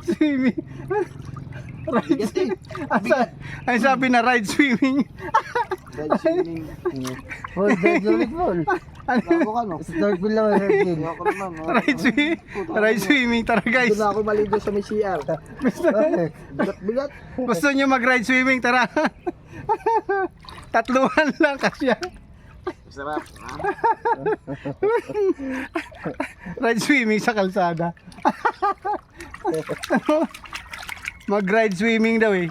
Swimming. Ride. Ay sabi na ride swimming. Ride swimming. Full dead ulit full. Ako ka no? Snorkel lang ang snorkel. Ako naman. Ride swimming. Tara guys. Doon na ako maligo sa may CR. Bigat-bigat. Gusto nyo mag ride swimming? Tara. Tatluhan lang kasi. Sarap. Ride swimming sa kalsada. Mag ride swimming daw eh.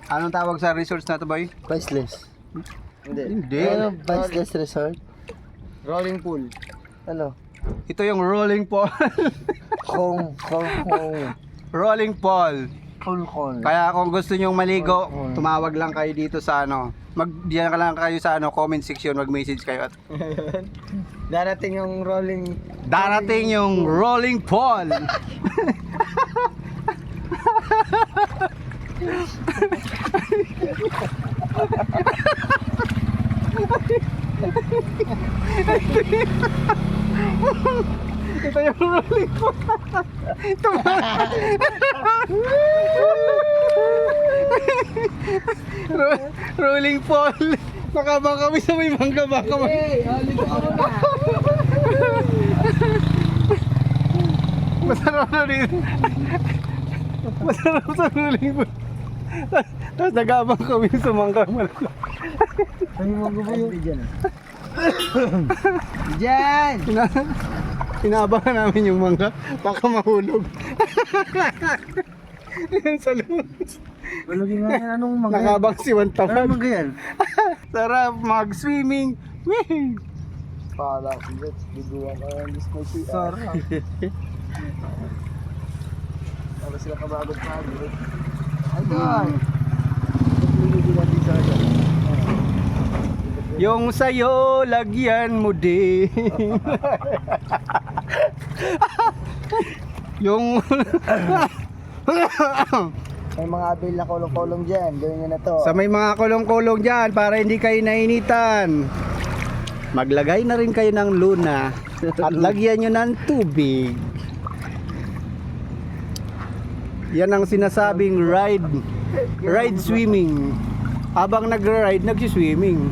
Anong tawag sa resorts na to boy? Priceless. Hindi. Ano, priceless resort? Rolling pool. Ano? Ito yung rolling pool. Kong. Rolling pool. Kong. Kaya kung gusto nyong maligo, tumawag lang kayo dito sa ano. Diyan ka lang kayo sa ano, comment section, mag-message kayo at Darating yung rolling. darating yung rolling pool. Ito yung rolling pool. Rolling pool. Nakabang kami sa may mangga baka Hey, ligo ka muna. masarap na rin. Masarap sa rolling pool. Tapos nag-abang kami sa mangga malaki. Ano mo ba yun? Diyan! Inaabangan namin yung mangga. Baka mahulog. Yan sa loob. Walagin nga yan. Anong mga Nakabang si Juan Ano Tamad. mga yan? Sarap mag-swimming. Wee! Para ko bet, biguan ka ng list ng CR. Para sila kabagod pa. Ay, God! Nagliligo natin sa akin. Yung sayo, lagyan mo din. Yung May mga abil na kulong-kulong dyan. Gawin nyo na to. sa may mga kulong-kulong dyan para hindi kayo nainitan. Maglagay na rin kayo ng luna at lagyan nyo ng tubig. Yan ang sinasabing ride swimming. Habang nag-ride, nag-swimming.